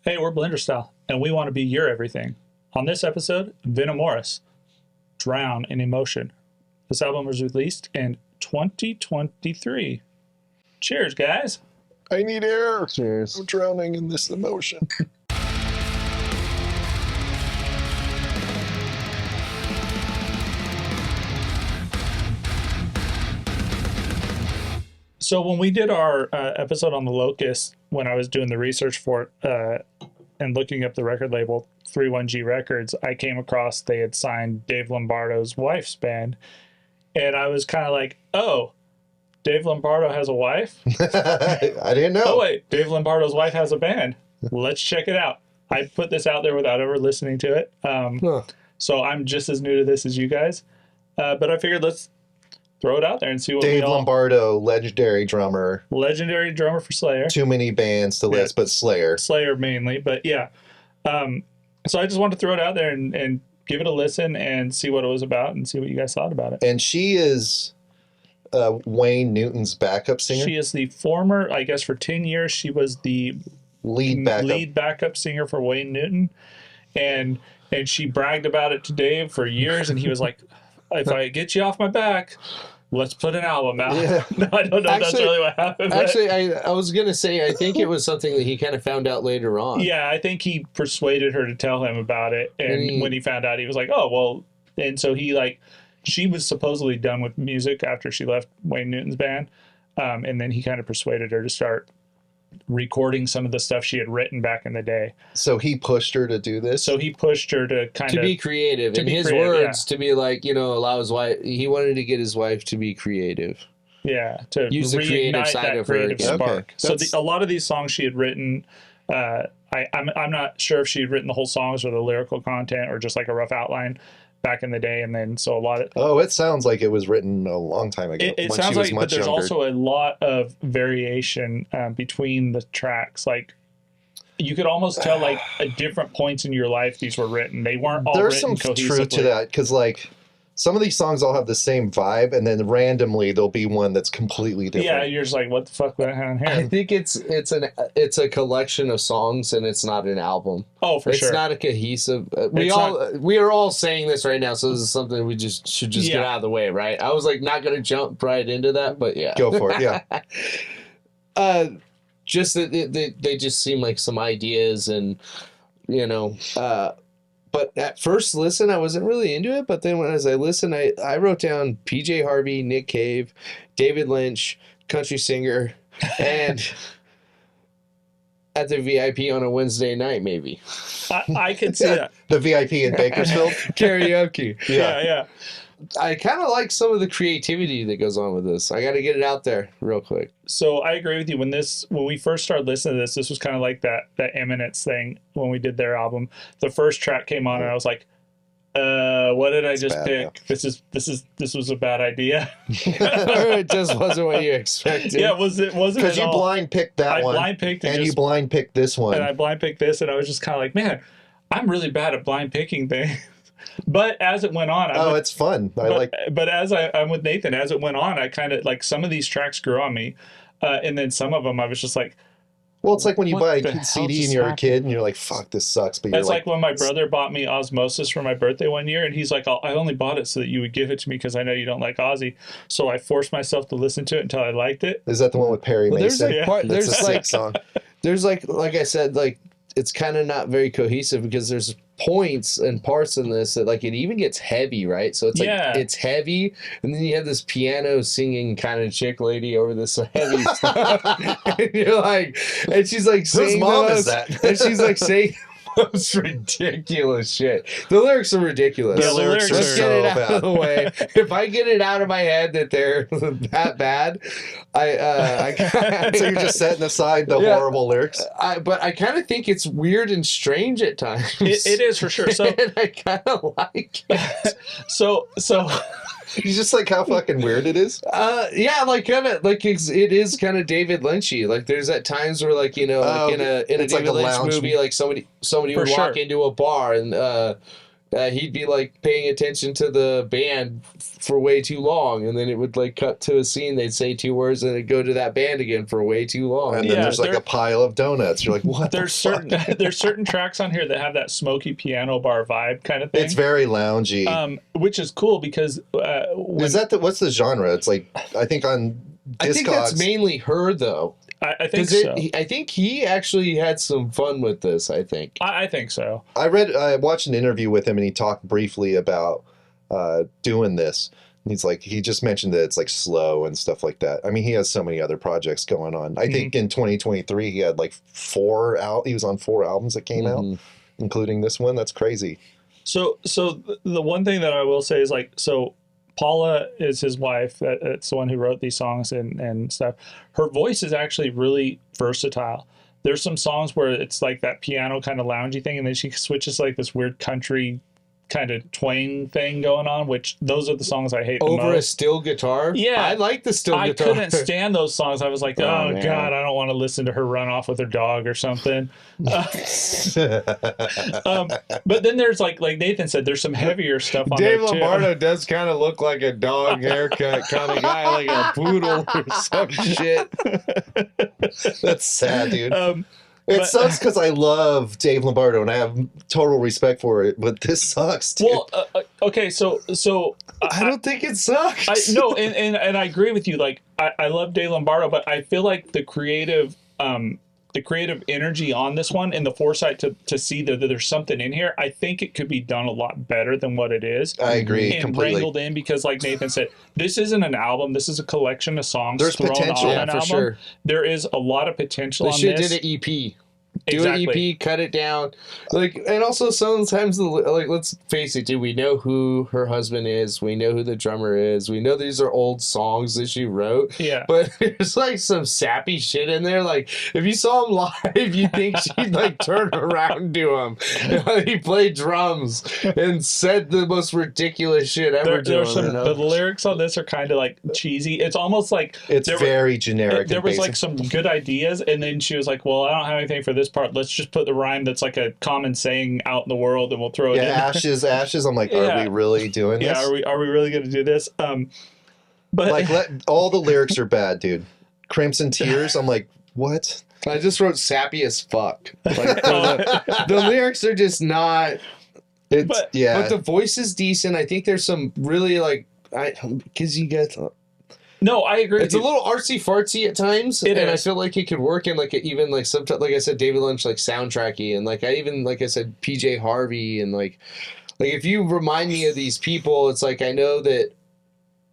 Hey, we're Blenderstyle, and we want to be your everything. On this episode, Venamoris, Drown in Emotion. This album was released in 2023. Cheers, guys. I need air. Cheers. I'm drowning in this emotion. So when we did our episode on the Locust, when I was doing the research for it and looking up the record label 31G Records, I came across they had signed Dave Lombardo's wife's band. And I was kind of like, oh, Dave Lombardo has a wife? I didn't know. Oh, wait, Dave Lombardo's wife has a band. Let's check it out. I put this out there without ever listening to it. So I'm just as new to this as you guys. But I figured let's throw it out there and see what Dave Lombardo, legendary drummer. Legendary drummer for Slayer. Too many bands to list, but Slayer. Slayer mainly, but yeah. So I just wanted to throw it out there and give it a listen and see what it was about and see what you guys thought about it. And she is Wayne Newton's backup singer? She is the former, I guess for 10 years, she was the lead backup singer for Wayne Newton. And she bragged about it to Dave for years, and he was like, if I get you off my back, let's put an album out. Yeah. No, I don't know if that's really what happened. Actually, I was going to say, I think it was something that he kind of found out later on. Yeah, I think he persuaded her to tell him about it. And when he found out, he was like, oh, well. And so she was supposedly done with music after she left Wayne Newton's band. And then he kind of persuaded her to start recording some of the stuff she had written back in the day. So he pushed her to do this? So he pushed her to kind of... be creative. In his words, to be like, allow his wife... He wanted to get his wife to be creative. Yeah, to use the creative side of her spark. Okay. So a lot of these songs she had written... I'm not sure if she had written the whole songs or the lyrical content or just like a rough outline back in the day, and then so a lot of... Oh, it sounds like it was written a long time ago. It sounds like, but there's also a lot of variation between the tracks. Like, you could almost tell, like, at different points in your life these were written. They weren't all written cohesively. There's some truth to that, because, like, some of these songs all have the same vibe, and then randomly there'll be one that's completely different. Yeah, you're just like, what the fuck went on here? I think it's a collection of songs, and it's not an album. Oh, for sure. It's not a cohesive... We are all saying this right now, so this is something we should get out of the way, right? I was like not going to jump right into that, but yeah. Go for it, yeah. Just that they just seem like some ideas, and but at first listen, I wasn't really into it. But then as I listened, I wrote down PJ Harvey, Nick Cave, David Lynch, country singer, and at the VIP on a Wednesday night, maybe. I could see that. The VIP in Bakersfield? Karaoke. Yeah. I kind of like some of the creativity that goes on with this. I got to get it out there real quick. So I agree with you. When we first started listening to this was kind of like that Eminence thing when we did their album. The first track came on and I was like, what did I just pick? Yeah. This was a bad idea. It just wasn't what you expected. Yeah, it wasn't because you blind picked that one. Blind picked it, and you blind picked this one. And I blind picked this, and I was just kind of like, man, I'm really bad at blind picking things. But as it went on, it's fun. But as I'm with Nathan, as it went on, I kind of like some of these tracks grew on me, and then some of them I was just like, well, it's like when you buy a CD and you're a kid and you're like, fuck, this sucks. But it's like when my brother bought me Osmosis for my birthday one year, and he's like, I only bought it so that you would give it to me because I know you don't like Ozzy. So I forced myself to listen to it until I liked it. Is that the one with Perry Mason? There's a sick song. There's like I said, like it's kind of not very cohesive because there's points and parts in this that like it even gets heavy, right? So it's like it's heavy, and then you have this piano singing kind of chick lady over this heavy stuff, and you're like, and she's like saying, whose mom is that? And she's like saying most ridiculous shit. The lyrics are ridiculous. Yeah, the lyrics Let's are get it out bad. of the way. If I get it out of my head that they're that bad, so you're just setting aside the horrible lyrics. But I kind of think it's weird and strange at times. It is for sure. So and I kind of like it. So. You just like how fucking weird it is. Yeah, like kind of like it is kind of David Lynchy. Like there's at times where like in a David Lynch movie, like somebody would walk into a bar and he'd be like paying attention to the band for way too long, and then it would like cut to a scene. They'd say 2 words, and it'd go to that band again for way too long. And then there's like a pile of donuts. You're like, what? There's certain tracks on here that have that smoky piano bar vibe kind of thing. It's very loungy, which is cool because is that what's the genre? It's like I think on Discogs, I think that's mainly her though. I think so. I think he actually had some fun with this. I think. I think so. I watched an interview with him, and he talked briefly about doing this. And he's like, he just mentioned that it's like slow and stuff like that. I mean, he has so many other projects going on. I think in 2023 he had like 4 out. He was on 4 albums that came out, including this one. That's crazy. So the one thing that I will say is like, so Paula is his wife. That's the one who wrote these songs and stuff. Her voice is actually really versatile. There's some songs where it's like that piano kind of loungy thing, and then she switches like this weird country kind of twang thing going on, which those are the songs I hate the most. Over a steel guitar? Yeah. I like the steel guitar. I couldn't stand those songs. I was like, oh God, I don't want to listen to her run off with her dog or something. But then there's like Nathan said, there's some heavier stuff on Dave there too. Lombardo does kind of look like a dog haircut kind of guy, like a poodle or some shit. That's sad, dude. It sucks because I love Dave Lombardo and I have total respect for it, but this sucks, dude. Well, okay, so I don't think it sucks. No, and I agree with you. Like I love Dave Lombardo, but I feel like the creative energy on this one and the foresight to see that there's something in here, I think it could be done a lot better than what it is. I agree and completely. Wrangled in because, like Nathan said, this isn't an album. This is a collection of songs. There's thrown potential. on Yeah, an for album. sure. There is a lot of potential. They on should this. did an EP. Do Exactly. an EP, cut it down, like, and also sometimes let's face it, dude. We know who her husband is. We know who the drummer is. We know these are old songs that she wrote. Yeah. But there's like some sappy shit in there. Like if you saw him live, you think she'd like turn around to him. He played drums and said the most ridiculous shit ever to him. The lyrics on this are kind of like cheesy. It's almost like it's very generic. There was like some good ideas, and then she was like, "Well, I don't have anything for this part. Let's just put the rhyme that's like a common saying out in the world, and we'll throw it in." Ashes. I'm like, are we really doing this? Yeah, are we really going to do this? But like, all the lyrics are bad, dude. Crimson Tears. I'm like, what? I just wrote sappy as fuck. Like, the lyrics are just not. But the voice is decent. I think there's some really because you guys. No, I agree. It's a little artsy fartsy at times, I feel like it could work in even sometimes, like I said, David Lynch soundtracky, and I said PJ Harvey, and like if you remind me of these people, it's like I know that.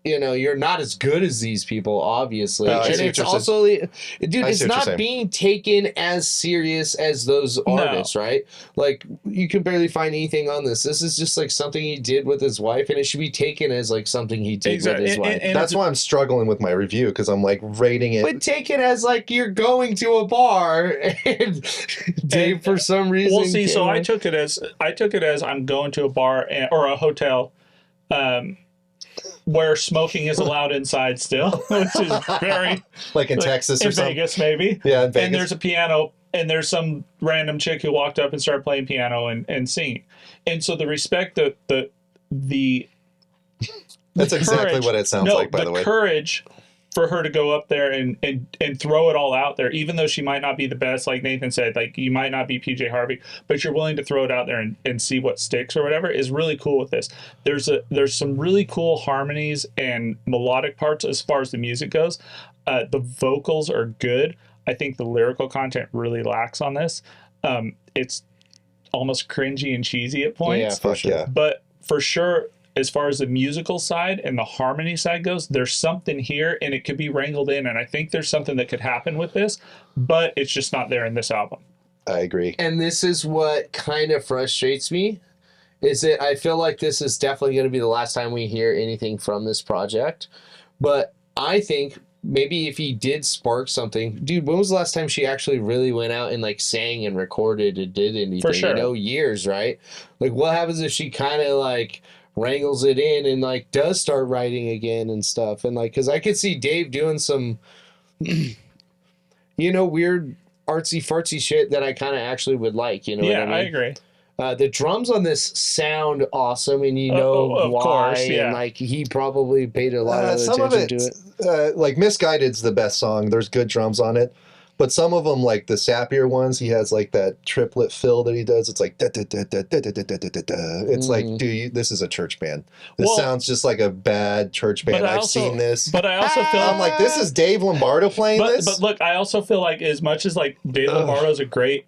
You're not as good as these people, obviously. And it's also, dude, it's not being taken as serious as those artists, right? Like, you can barely find anything on this. This is just something he did with his wife, and it should be taken as something he did with his wife. And that's why I'm struggling with my review, because I'm rating it. But take it as you're going to a bar, and Dave, for some reason. Well, see, so I took it as I'm going to a bar or a hotel. Where smoking is allowed inside still, which is very in Texas or in something. Vegas maybe. Yeah, in Vegas. And there's a piano, and there's some random chick who walked up and started playing piano and singing. And so the respect that that's exactly what it sounds like. By the way, courage for her to go up there and throw it all out there, even though she might not be the best, like Nathan said, you might not be PJ Harvey, but you're willing to throw it out there and see what sticks or whatever, is really cool with this. There's some really cool harmonies and melodic parts as far as the music goes. The vocals are good. I think the lyrical content really lacks on this. It's almost cringy and cheesy at points. Yeah, for sure. Yeah. But for sure, as far as the musical side and the harmony side goes, there's something here, and it could be wrangled in, and I think there's something that could happen with this, but it's just not there in this album. I agree. And this is what kind of frustrates me, is that I feel like this is definitely going to be the last time we hear anything from this project, but I think maybe if he did spark something, dude, when was the last time she actually really went out and sang and recorded and did anything? For sure. Years, right? What happens if she kind of wrangles it in and does start writing again and stuff, and because I could see Dave doing some weird artsy fartsy shit that I kind of actually would like, Yeah, what I mean? I agree. The drums on this sound awesome, and you know of why. course, yeah. And like he probably paid a lot of some attention of to it. like Misguided's the best song. There's good drums on it. But some of them, like the sappier ones, he has like that triplet fill that he does. It's like da da da da da da da da da da. It's like, dude, this is a church band. This sounds just like a bad church band. I've seen this. But I also feel I'm like, this is Dave Lombardo playing this. But look, I also feel like as much as like Dave Lombardo's a great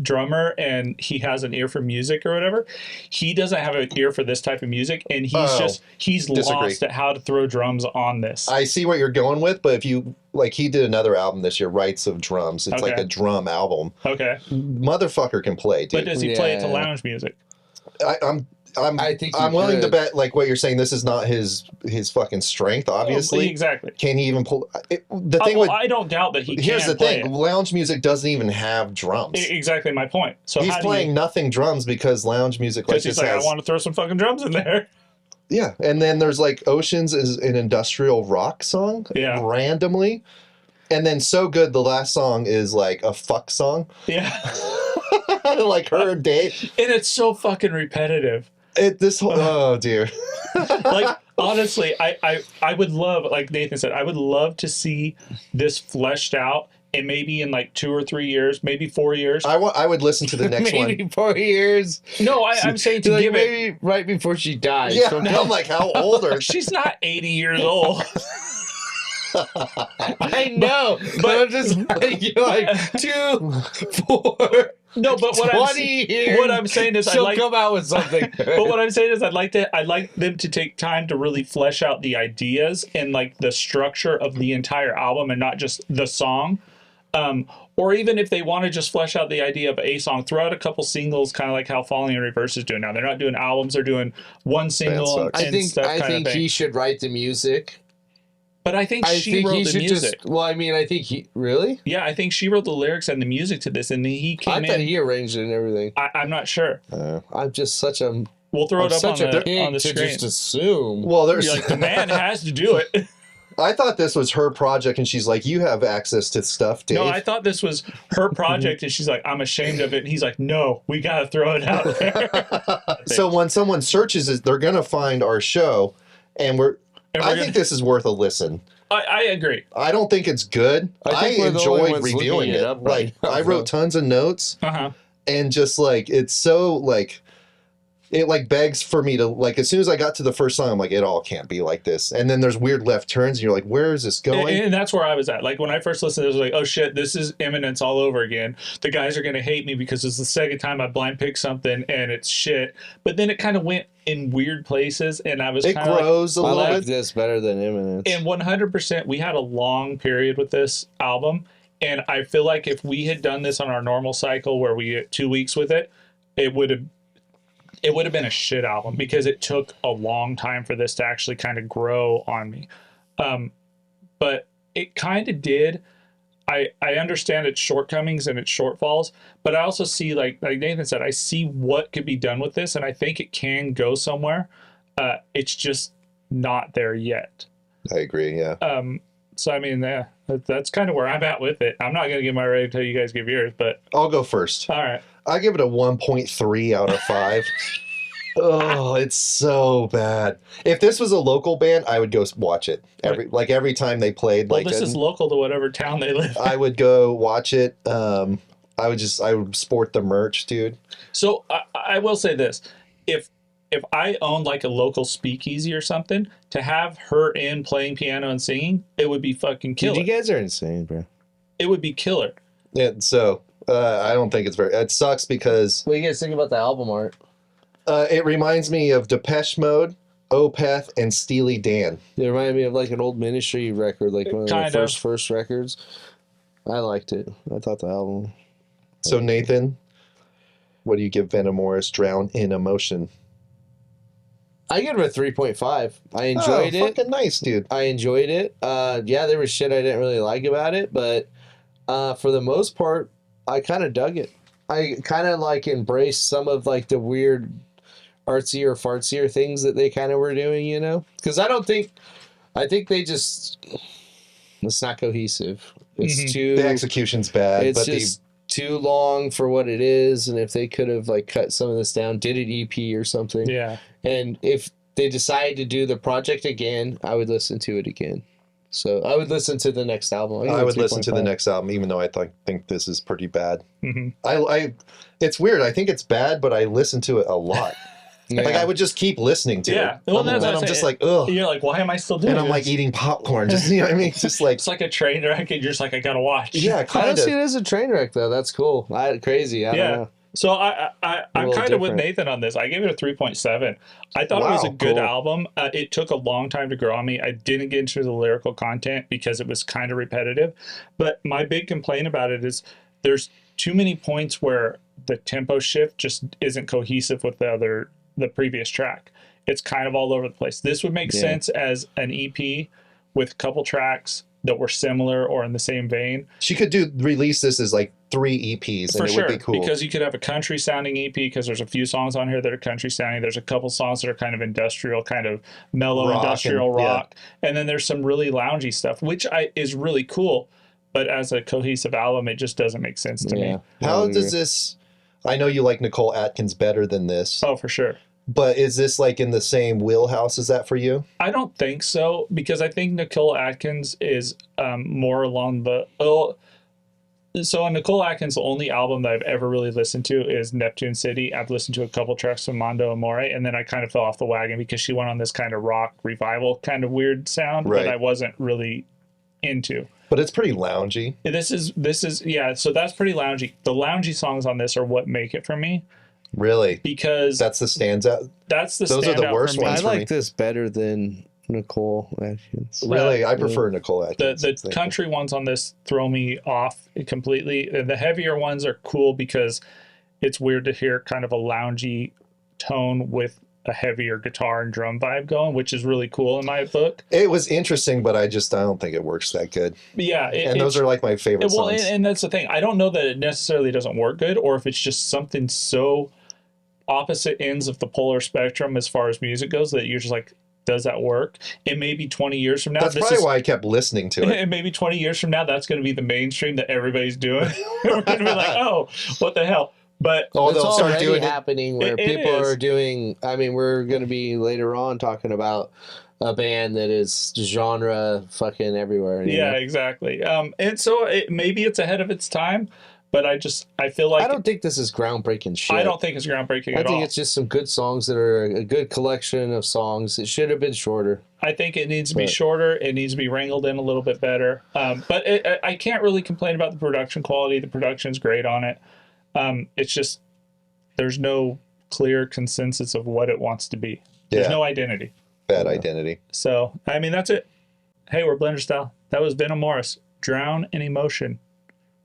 drummer and he has an ear for music or whatever, he doesn't have an ear for this type of music, and he's lost at how to throw drums on this. I see what you're going with, but if you like, he did another album this year, Rites of Drums. It's like a drum album. Okay, motherfucker can play, dude. But does he play it to lounge music? I think I'm willing to bet, like what you're saying, this is not his fucking strength, obviously. Exactly. Can he even pull the thing with I don't doubt that he can. Here's the thing, lounge music doesn't even have drums. Exactly my point. So he's playing nothing drums because lounge music like this I want to throw some fucking drums in there. Yeah, and then there's like Oceans is an industrial rock song, randomly, and then So Good, the last song is like a fuck song. Yeah. Like her and Dave. And it's so fucking repetitive. Oh dear. Like honestly, I would love, like Nathan said, I would love to see this fleshed out, and maybe in like 2 or 3 years, maybe 4 years. I would listen to the next one. Maybe 4 years. No, I'm saying to give maybe right before she dies. Yeah, I'm like, how old are she? She's not 80 years old. I know, but I'm just like, you're like 2, 4. No, but what I'm saying is she'll come out with something. But what I'm saying is I'd like them to take time to really flesh out the ideas and like the structure of the entire album and not just the song. Or even if they want to just flesh out the idea of a song, throw out a couple singles, kind of like how Falling in Reverse is doing now. They're not doing albums; they're doing one single. I think he should write the music. But I think she wrote the music. I think he really. Yeah, I think she wrote the lyrics and the music to this, and he came in. I thought he arranged it and everything. I'm not sure. I'm just such a. We'll throw it up on the screen. Just assume. Well, there's like the man has to do it. I thought this was her project, and she's like, "You have access to stuff, Dave." No, I thought this was her project, and she's like, "I'm ashamed of it." And he's like, "No, we gotta throw it out there." So when someone searches it, they're gonna find our show, and I think this is worth a listen. I agree. I don't think it's good. I enjoyed reviewing it. I wrote tons of notes, and just like it's so like. It like begs for me to like, as soon as I got to the first song, I'm like, it all can't be like this. And then there's weird left turns and you're like, where is this going? And that's where I was at. Like when I first listened, I was like, oh shit, this is Eminence all over again. The guys are going to hate me because it's the second time I blind picked something and it's shit. But then it kind of went in weird places and I was it grows like, a little bit. I like this better than Eminence. And 100%, we had a long period with this album. And I feel like if we had done this on our normal cycle where we get 2 weeks with it, it would have been a shit album because it took a long time for this to actually kind of grow on me. But it kind of did. I understand its shortcomings and its shortfalls, but I also see, like Nathan said, I see what could be done with this, and I think it can go somewhere. It's just not there yet. I agree, yeah. So, I mean, that's kind of where I'm at with it. I'm not going to give my rating until you guys give yours, but... I'll go first. All right. I give it a 1.3 out of 5. Oh, it's so bad. If this was a local band, I would go watch it. Every time they played. Well, this is local to whatever town they live in. I would go watch it. I would sport the merch, dude. So, I will say this. If I owned like a local speakeasy or something, to have her in playing piano and singing, it would be fucking killer. Dude, you guys are insane, bro. It would be killer. Yeah, so I don't think it's it sucks because... What do you guys think about the album art? It reminds me of Depeche Mode, Opeth, and Steely Dan. It reminded me of like an old Ministry record, like one of the first records. I liked it. I thought the album... So Nathan, what do you give Venamoris Drown in Emotion? I give it a 3.5. I enjoyed it. Fucking nice, dude. I enjoyed it. Yeah, there was shit I didn't really like about it, but for the most part, I kind of dug it. I kind of like embraced some of like the weird artsy or fartsier things that they kind of were doing, you know? Because I think they just, it's not cohesive. It's too... The execution's bad, it's but just too long for what it is, and if they could have like cut some of this down, did an EP or something. Yeah. And if they decide to do the project again, I would listen to it again. So I would listen to the next album. I would listen to the next album, even though I think this is pretty bad. Mm-hmm. It's weird. I think it's bad, but I listen to it a lot. Yeah. Like I would just keep listening to it. Well, And I'm just like, ugh. You're like, why am I still doing And this? I'm like eating popcorn. Just, you know what I mean? Just like, it's like a train wreck, and you're just like, I gotta watch. yeah, I kind don't see it of. as a train wreck though. That's cool. Crazy. I don't know. So I'm kind of with different. Nathan on this. I gave it a 3.7. I thought it was a good album. It took a long time to grow on me. I didn't get into the lyrical content because it was kind of repetitive. But my big complaint about it is there's too many points where the tempo shift just isn't cohesive with the previous track. It's kind of all over the place. This would make sense as an EP with a couple tracks that were similar or in the same vein. She could release this as like 3 EPs and it would be cool. Because you could have a country sounding EP, because there's a few songs on here that are country sounding. There's a couple songs that are kind of industrial, kind of mellow industrial rock. And then there's some really loungy stuff, which is really cool. But as a cohesive album, it just doesn't make sense to me. How does this... I know you like Nicole Atkins better than this. Oh, for sure. But is this like in the same wheelhouse as that for you? I don't think so, because I think Nicole Atkins is more along the... So on Nicole Atkins, the only album that I've ever really listened to is Neptune City. I've listened to a couple tracks from Mondo Amore, and then I kind of fell off the wagon because she went on this kind of rock revival kind of weird sound that I wasn't really into. But it's pretty loungy. This is yeah, so that's pretty loungy. The loungy songs on this are what make it for me. Really? Because that's the standout. That's the Those are the worst ones for me. I like this better than Nicole Atkins. Really? I prefer Nicole Atkins. The country ones on this throw me off completely. The heavier ones are cool because it's weird to hear kind of a loungy tone with a heavier guitar and drum vibe going, which is really cool in my book. It was interesting, but I don't think it works that good. Yeah. And those are like my favorite songs. And that's the thing. I don't know that it necessarily doesn't work good, or if it's just something so opposite ends of the polar spectrum as far as music goes that you're just like, does that work? It may be 20 years from now. That's probably why I kept listening to it. And maybe 20 years from now, that's going to be the mainstream that everybody's doing. We're going to be like, oh, what the hell? But it's already happening where people are doing. I mean, we're going to be later on talking about a band that is genre fucking everywhere. Yeah, exactly. And so maybe it's ahead of its time, but I feel like I don't think this is groundbreaking shit. I don't think it's groundbreaking at all. I think it's just some good songs that are a good collection of songs. It should have been shorter. I think it needs to be shorter. It needs to be wrangled in a little bit better. But I can't really complain about the production quality. The production's great on it. It's just there's no clear consensus of what it wants to be. There's no identity. Bad identity. So, I mean, that's it. Hey, we're Blenderstyle. That was Venamoris. Drown in Emotion.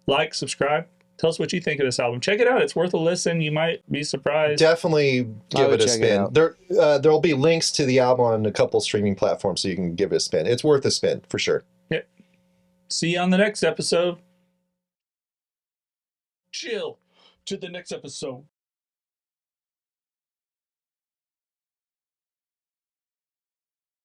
Like, subscribe. Tell us what you think of this album. Check it out. It's worth a listen. You might be surprised. Definitely give it a spin. There'll be links to the album on a couple streaming platforms so you can give it a spin. It's worth a spin, for sure. Yep. See you on the next episode. Chill to the next episode.